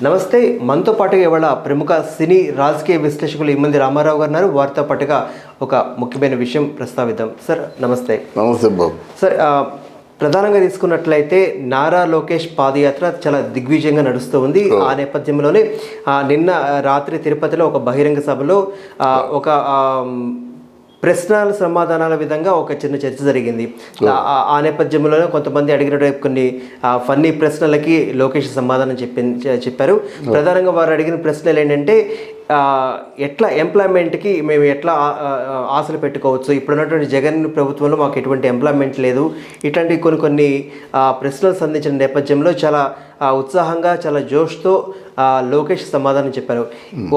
నమస్తే. మనతో పాటుగా ఇవాళ ప్రముఖ సినీ రాజకీయ విశ్లేషకులు ఇమ్మంది రామారావు గారు ఉన్నారు. వారితో పాటుగా ఒక ముఖ్యమైన విషయం ప్రస్తావిద్దాం. సార్ నమస్తే. నమస్తే బాబు. సార్ ప్రధానంగా తీసుకున్నట్లయితే నారా లోకేష్ పాదయాత్ర చాలా దిగ్విజయంగా నడుస్తూ ఉంది. ఆ నేపథ్యంలోనే నిన్న రాత్రి తిరుపతిలో ఒక బహిరంగ సభలో ఒక ప్రశ్నల సమాధానాల విధంగా ఒక చిన్న చర్చ జరిగింది. ఆ నేపథ్యంలోనే కొంతమంది అడిగిన కొన్ని ఫన్నీ ప్రశ్నలకి లోకేష్ సమాధానం చెప్పారు. ప్రధానంగా వారు అడిగిన ప్రశ్నలు ఏంటంటే, ఎట్లా ఎంప్లాయ్మెంట్కి మేము ఎట్లా ఆశలు పెట్టుకోవచ్చు, ఇప్పుడున్నటువంటి జగన్ ప్రభుత్వంలో మాకు ఎటువంటి ఎంప్లాయ్మెంట్ లేదు, ఇట్లాంటి కొన్ని ప్రశ్నలు సంధించిన నేపథ్యంలో చాలా ఉత్సాహంగా చాలా జోష్తో లోకేష్ సమాధానం చెప్పారు.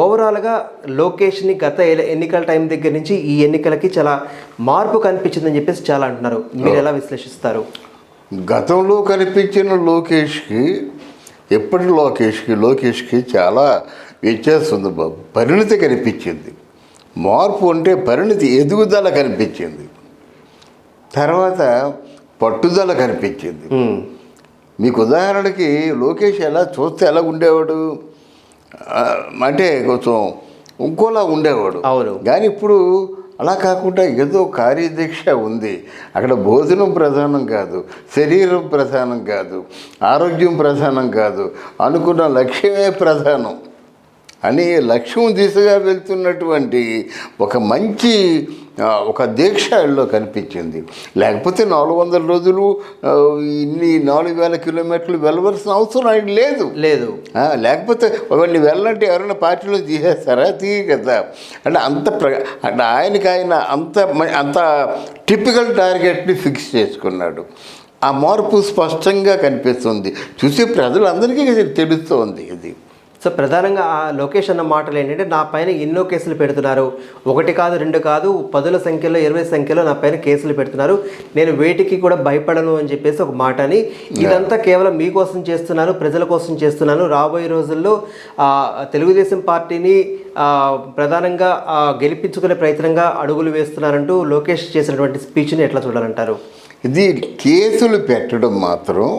ఓవరాల్గా లోకేష్ని గత ఎన్నికల టైం దగ్గర నుంచి ఈ ఎన్నికలకి చాలా మార్పు కనిపించిందని చెప్పేసి చాలా అంటున్నారు. మీరు ఎలా విశ్లేషిస్తారు? గతంలో కనిపించిన లోకేష్కి ఎప్పటి లోకేష్కి చాలా వ్యత్యాసం ఉంది బాబు. పరిణితి కనిపించింది. మార్పు అంటే పరిణితి, ఎదుగుదల కనిపించింది. తర్వాత పట్టుదల కనిపించింది. మీకు ఉదాహరణకి లోకేష్ చూస్తే ఎలా ఉండేవాడు అంటే కొంచెం ఇంకోలా ఉండేవాడు. అవును. కానీ ఇప్పుడు అలా కాకుండా ఏదో కార్యదీక్ష ఉంది. అక్కడ భోజనం ప్రధానం కాదు, శరీరం ప్రధానం కాదు, ఆరోగ్యం ప్రధానం కాదు, అనుకున్న లక్ష్యమే ప్రధానం అని లక్ష్యం దిశగా వెళ్తున్నటువంటి ఒక మంచి దీక్షలో కనిపించింది. లేకపోతే 400 రోజులు ఇన్ని 4000 కిలోమీటర్లు వెళ్ళవలసిన అవసరం ఆయన లేదు. లేకపోతే ఒకవేళ వెళ్ళంటే ఎవరైనా పార్టీలో తీసేస్తారా? తీయ కదా. అంటే అంటే ఆయన అంత టిపికల్ టార్గెట్ని ఫిక్స్ చేసుకున్నాడు. ఆ మార్పు స్పష్టంగా కనిపిస్తుంది. చూసే ప్రజలందరికీ తెలుస్తోంది ఇది. సో ప్రధానంగా లోకేష్ అన్న మాటలు ఏంటంటే, నా పైన ఎన్నో కేసులు పెడుతున్నారు, 1 కాదు 2 కాదు 10ల సంఖ్యలో 20 సంఖ్యలో నా పైన కేసులు పెడుతున్నారు, నేను వేటికి కూడా భయపడను అని చెప్పేసి ఒక మాటని, ఇదంతా కేవలం మీకోసం చేస్తున్నాను, ప్రజల కోసం చేస్తున్నాను, రాబోయే రోజుల్లో తెలుగుదేశం పార్టీని ప్రధానంగా గెలిపించుకునే ప్రయత్నంగా అడుగులు వేస్తున్నారంటూ లోకేష్ చేసినటువంటి స్పీచ్ని ఎట్లా చూడాలంటారు? ఇది కేసులు పెట్టడం మాత్రం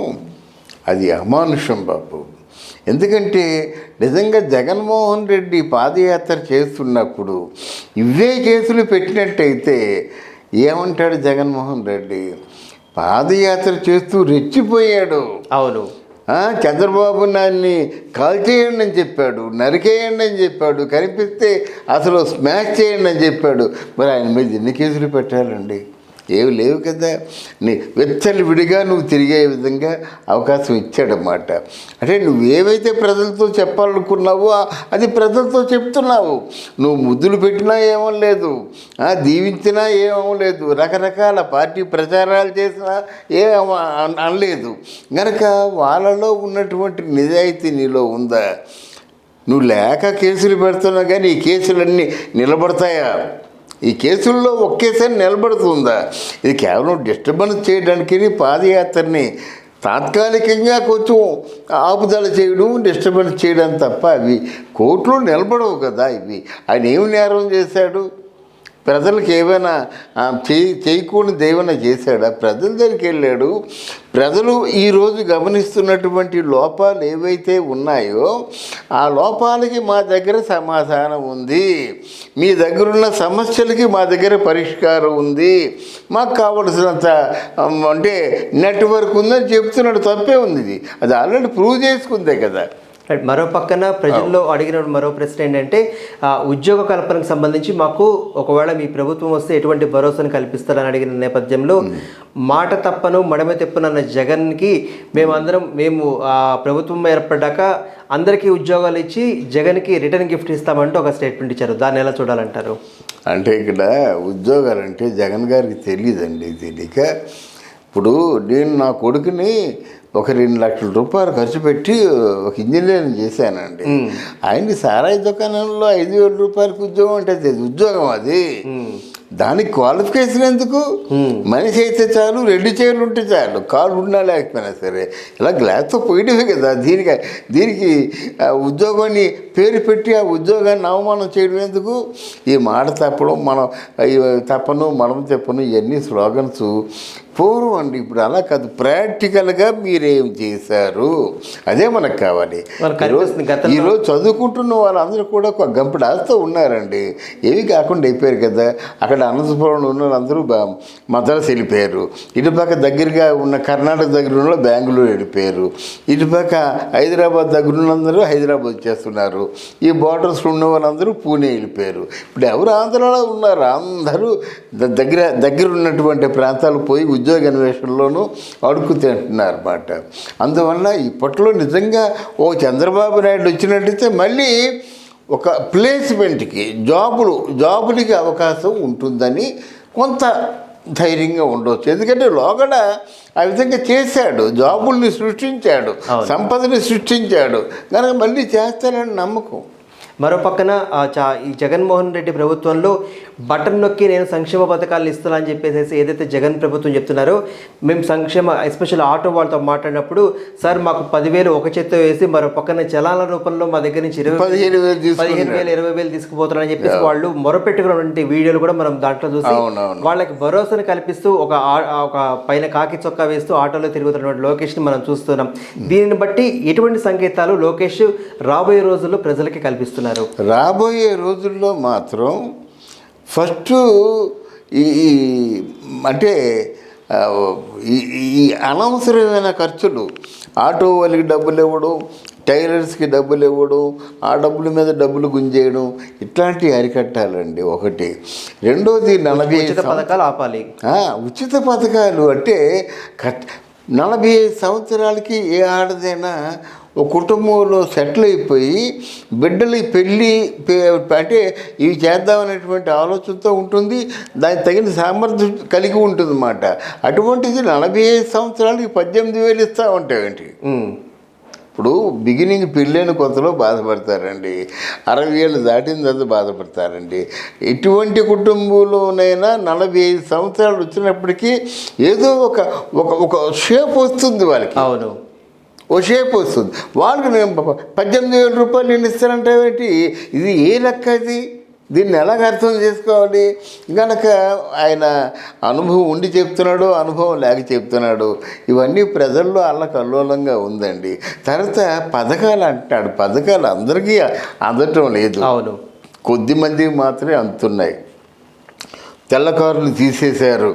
అది అమానుషం బాబు. ఎందుకంటే నిజంగా జగన్మోహన్ రెడ్డి పాదయాత్ర చేస్తున్నప్పుడు ఇవే కేసులు పెట్టినట్టయితే ఏమంటాడు జగన్మోహన్ రెడ్డి? పాదయాత్ర చేస్తూ రెచ్చిపోయాడు. అవును. చంద్రబాబు నాయుడిని కాల్చేయండి అని చెప్పాడు, నరికేయండి అని చెప్పాడు, కనిపిస్తే అసలు స్మాష్ చేయండి అని చెప్పాడు. మరి ఆయన మీద ఎన్ని కేసులు పెట్టాలండి? ఏవి లేవు కదా. విడిగా నువ్వు తిరిగే విధంగా అవకాశం ఇచ్చాడన్నమాట. అంటే నువ్వేవైతే ప్రజలతో చెప్పాలనుకున్నావో అది ప్రజలతో చెప్తున్నావు. నువ్వు ముద్దులు పెట్టినా ఏమో లేదు, దీవించినా ఏమో లేదు, రకరకాల పార్టీ ప్రచారాలు చేసినా ఏమో అనలేదు. కనుక వాళ్ళలో ఉన్నటువంటి నిజాయితీ నీలో ఉందా? నువ్వు లేక కేసులు పెడుతున్నావు, కానీ ఈ కేసులన్నీ నిలబడతాయా? ఈ కేసుల్లో ఒకేసారి నిలబడుతుందా? ఇది కేవలం డిస్టర్బెన్స్ చేయడానికి పాదయాత్రని తాత్కాలికంగా కొంచెం ఆపుదల చేయడం, డిస్టర్బెన్స్ చేయడం తప్ప అవి కోర్టులో నిలబడవు కదా. ఇవి ఆయన ఏమి నేరం చేశాడు? ప్రజలకు ఏమైనా చేయకూడదు ఏమైనా చేశాడా? ప్రజల దగ్గరికి వెళ్ళాడు. ప్రజలు ఈరోజు గమనిస్తున్నటువంటి లోపాలు ఏవైతే ఉన్నాయో ఆ లోపాలకి మా దగ్గర సమాధానం ఉంది, మీ దగ్గర ఉన్న సమస్యలకి మా దగ్గర పరిష్కారం ఉంది, మాకు కావలసినంత అంటే నెట్వర్క్ ఉందని చెప్తున్నాడు. తప్పే ఉంది. ఇది అది ఆల్రెడీ ప్రూవ్ చేసుకుందే కదా. మరో పక్కన ప్రజల్లో అడిగిన మరో ప్రశ్న ఏంటంటే, ఉద్యోగ కల్పనకు సంబంధించి మాకు ఒకవేళ మీ ప్రభుత్వం వస్తే ఎటువంటి భరోసాను కల్పిస్తారని అడిగిన నేపథ్యంలో, మాట తప్పను మడమ తెప్పనన్న జగన్కి మేము ప్రభుత్వం ఏర్పడ్డాక అందరికీ ఉద్యోగాలు ఇచ్చి జగన్కి రిటర్న్ గిఫ్ట్ ఇస్తామంటూ ఒక స్టేట్మెంట్ ఇచ్చారు. దాన్ని ఎలా చూడాలంటారు? అంటే ఇక్కడ ఉద్యోగాలంటే జగన్ గారికి తెలియదండి. తెలియక ఇప్పుడు నేను నా కొడుకుని ఒక 2 లక్షల రూపాయలు ఖర్చు పెట్టి ఒక ఇంజనీరింగ్ చేశానండి. ఆయనకి సారాయి దుకాణంలో 5,000 రూపాయలకి ఉద్యోగం అంటే ఉద్యోగం అది. దానికి క్వాలిఫికేషన్ ఎందుకు? మనిషి అయితే చాలు, 2 చేతులు ఉంటే చాలు, కాళ్ళు ఉన్నా లేకపోయినా సరే. ఇలా గ్లాస్తో పోయడమే కదా. దీనికి ఉద్యోగాన్ని పేరు పెట్టి ఆ ఉద్యోగాన్ని అవమానం చేయడం ఎందుకు? ఈ మాట తప్పడం, మనం తప్పను మనం చెప్పను, ఇవన్నీ స్లోగన్స్ పూర్వం అండి, ఇప్పుడు అలా కాదు. ప్రాక్టికల్గా మీరేం చేశారు అదే మనకు కావాలి. మనకు కనిపిస్తుంది గతంలో. ఈరోజు చదువుకుంటున్న వాళ్ళందరూ కూడా ఒక గంపడి ఆస్తో ఉన్నారండి. ఏవి కాకుండా అయిపోయారు కదా. అక్కడ అనంతపురంలో ఉన్న వాళ్ళందరూ మద్రాసు వెళ్ళిపోయారు. ఇటుపక్క దగ్గరగా ఉన్న కర్ణాటక దగ్గర ఉన్న బెంగళూరు వెళ్ళిపోయారు. ఇటుపక్క హైదరాబాద్ దగ్గర ఉన్నందరూ హైదరాబాద్ వచ్చేస్తున్నారు. ఈ బోర్డర్స్ ఉన్న వాళ్ళందరూ పూణే వెళ్ళిపోయారు. ఇప్పుడు ఎవరు ఆంధ్రలో ఉన్నారు? అందరూ దగ్గర ఉన్నటువంటి ప్రాంతాలు పోయి ఉద్యోగ అన్వేషణలోనూ అడుగు తింటున్నారు అన్నమాట. అందువల్ల ఇప్పట్లో నిజంగా ఓ చంద్రబాబు నాయుడు వచ్చినట్టయితే మళ్ళీ ఒక ప్లేస్మెంట్కి జాబులకి అవకాశం ఉంటుందని కొంత ధైర్యంగా ఉండవచ్చు. ఎందుకంటే లోగడ ఆ విధంగా చేశాడు, జాబుల్ని సృష్టించాడు, సంపదని సృష్టించాడు కనుక మళ్ళీ చేస్తానని నమ్మకం. మరో పక్కన ఈ జగన్మోహన్ రెడ్డి ప్రభుత్వంలో బటన్ నొక్కి నేను సంక్షేమ పథకాలను ఇస్తున్నా అని చెప్పేసి ఏదైతే జగన్ ప్రభుత్వం చెప్తున్నారో, మేము సంక్షేమ ఎస్పెషల్ ఆటో వాళ్ళతో మాట్లాడినప్పుడు సార్ మాకు 10,000 ఒక చేత్తో వేసి మరో పక్కన చలాల రూపంలో మా దగ్గర నుంచి 15,000 20,000 తీసుకుపోతున్నారని చెప్పేసి వాళ్ళు మొరపెట్టుకున్నటువంటి వీడియోలు కూడా మనం దాంట్లో చూసి వాళ్ళకి భరోసాను కల్పిస్తూ ఒక పైన కాకి చొక్కా వేస్తూ ఆటోలో తిరుగుతున్నటువంటి లోకేష్ని మనం చూస్తున్నాం. దీనిని బట్టి ఎటువంటి సంకేతాలు లోకేష్ రాబోయే రోజుల్లో ప్రజలకి కల్పిస్తున్నారు? రాబోయే రోజుల్లో మాత్రం ఫస్ట్ అంటే ఈ అనవసరమైన ఖర్చులు, ఆటో వాళ్ళకి డబ్బులు ఇవ్వడం, టైలర్స్కి డబ్బులు ఇవ్వడం, ఆ డబ్బుల మీద డబ్బులు గుంజేయడం, ఇట్లాంటివి అరికట్టాలండి ఒకటి. రెండోది 40 పథకాలు ఆపాలి. ఉచిత పథకాలు అంటే 45 సంవత్సరాలకి ఏ ఆడదైనా ఒక కుటుంబంలో సెటిల్ అయిపోయి బిడ్డలు పెళ్ళి అంటే ఇవి చేద్దామనేటువంటి ఆలోచనతో ఉంటుంది, దానికి తగిన సామర్థ్యం కలిగి ఉంటుంది అన్నమాట. అటువంటిది 45 సంవత్సరాలకి 18,000 ఇస్తూ ఉంటాయండి. ఇప్పుడు బిగినింగ్ పెళ్ళైన కొత్తలో బాధపడతారండి, 60 ఏళ్ళు దాటిన తర్వాత బాధపడతారండి. ఎటువంటి కుటుంబంలోనైనా 45 సంవత్సరాలు వచ్చినప్పటికీ ఏదో ఒక షేప్ వస్తుంది వాళ్ళకి. అవును, ఓ షేప్ వస్తుంది. వాళ్ళకి నేను 18,000 రూపాయలు నేను ఇస్తానంటే ఏంటి? ఇది ఏ లెక్క? ఇది దీన్ని ఎలాగ అర్థం చేసుకోవాలి? కనుక ఆయన అనుభవం ఉండి చెప్తున్నాడు, అనుభవం లేక చెప్తున్నాడు. ఇవన్నీ ప్రజల్లో అల్లకల్లోలంగా ఉందండి. తర్వాత పథకాలు అంటాడు, పథకాలు అందరికీ అందటం లేదు. అవును, కొద్దిమందికి మాత్రమే అందుతున్నాయి. తెల్ల కార్డులు తీసేశారు,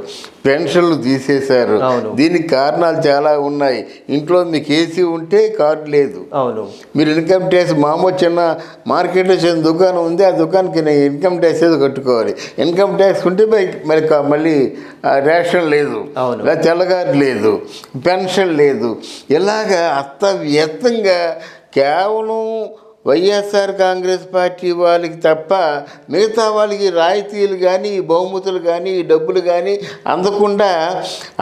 పెన్షన్లు తీసేశారు. దీనికి కారణాలు చాలా ఉన్నాయి. ఇంట్లో మీకు ఏసీ ఉంటే కార్డు లేదు. అవును, మీరు ఇన్కమ్ ట్యాక్స్ మామూలు చిన్న మార్కెట్లో చిన్న దుకాణం ఉంది, ఆ దుకాణానికి ఇన్కమ్ ట్యాక్స్ ఏదో కట్టుకోవాలి. ఇన్కమ్ ట్యాక్స్ ఉంటే మళ్ళీ రేషన్ లేదు, తెల్ల కార్డు లేదు, పెన్షన్ లేదు. ఇలాగా అస్తవ్యస్తంగా కేవలం వైఎస్ఆర్ కాంగ్రెస్ పార్టీ వాళ్ళకి తప్ప మిగతా వాళ్ళకి రాయితీలు కానీ, బహుమతులు కానీ, డబ్బులు కానీ అందకుండా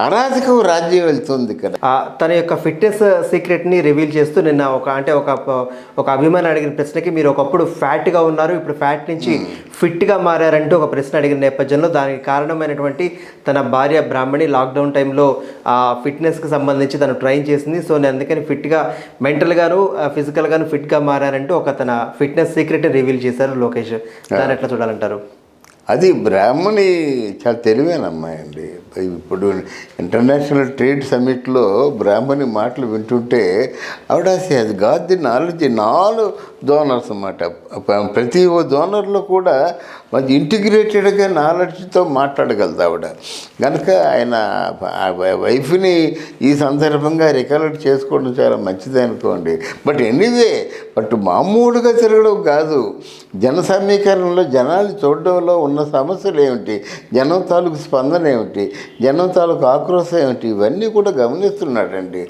అరాచకం రాజ్యం వెళ్తుంది ఇక్కడ. తన యొక్క ఫిట్నెస్ సీక్రెట్ని రివీల్ చేస్తూ నిన్న ఒక అభిమాని అడిగిన ప్రశ్నకి మీరు ఒకప్పుడు ఫ్యాట్గా ఉన్నారు, ఇప్పుడు ఫ్యాట్ నుంచి ఫిట్గా మారారంటూ ఒక ప్రశ్న అడిగిన నేపథ్యంలో దానికి కారణమైనటువంటి తన భార్య బ్రాహ్మణి లాక్డౌన్ టైంలో ఫిట్నెస్కి సంబంధించి తను ట్రైన్ చేసింది. సో నేను అందుకని ఫిట్గా మెంటల్గాను ఫిజికల్గాను ఫిట్గా మారారంటూ ఒక తన ఫిట్నెస్ సీక్రెట్ రివీల్ చేశారు లోకేష్. దాన్ని ఎట్లా చూడాలంటారు? అది బ్రాహ్మణి చాలా తెలివైన అమ్మాయి అండి. ఇప్పుడు ఇంటర్నేషనల్ ట్రేడ్ సమిట్లో బ్రాహ్మణి మాటలు వింటుంటే ఆవిడ అది God the knowledge in all donors అన్నమాట. ప్రతి ఓ డోనర్లో కూడా మంచి ఇంటిగ్రేటెడ్గా నాలెడ్జ్తో మాట్లాడగలదు ఆవిడ. కనుక ఆయన వైఫ్ని ఈ సందర్భంగా రికలెక్ట్ చేసుకోవడం చాలా మంచిది అనుకోండి. బట్ మామూలుగా తిరగడం కాదు, జన సమీకరణలో జనాలు చూడడంలో ఉన్న సమస్యలు ఏమిటి, జనం తాలూకు స్పందన ఏమిటి, జనం తాలూకు ఆక్రోశం ఏమిటి, ఇవన్నీ కూడా గమనిస్తున్నాడండి.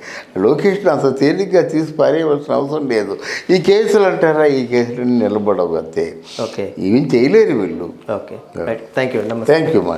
లోకేష్ని అంత తేలిగ్గా తీసి పారేయవలసిన అవసరం లేదు. ఈ కేసులు అంటారా, ఈ కేసులన్నీ నిలబడవు అంతే. ఓకే, ఇవి చేయలేరు వీళ్ళు. Okay, thank you. Thank you మా.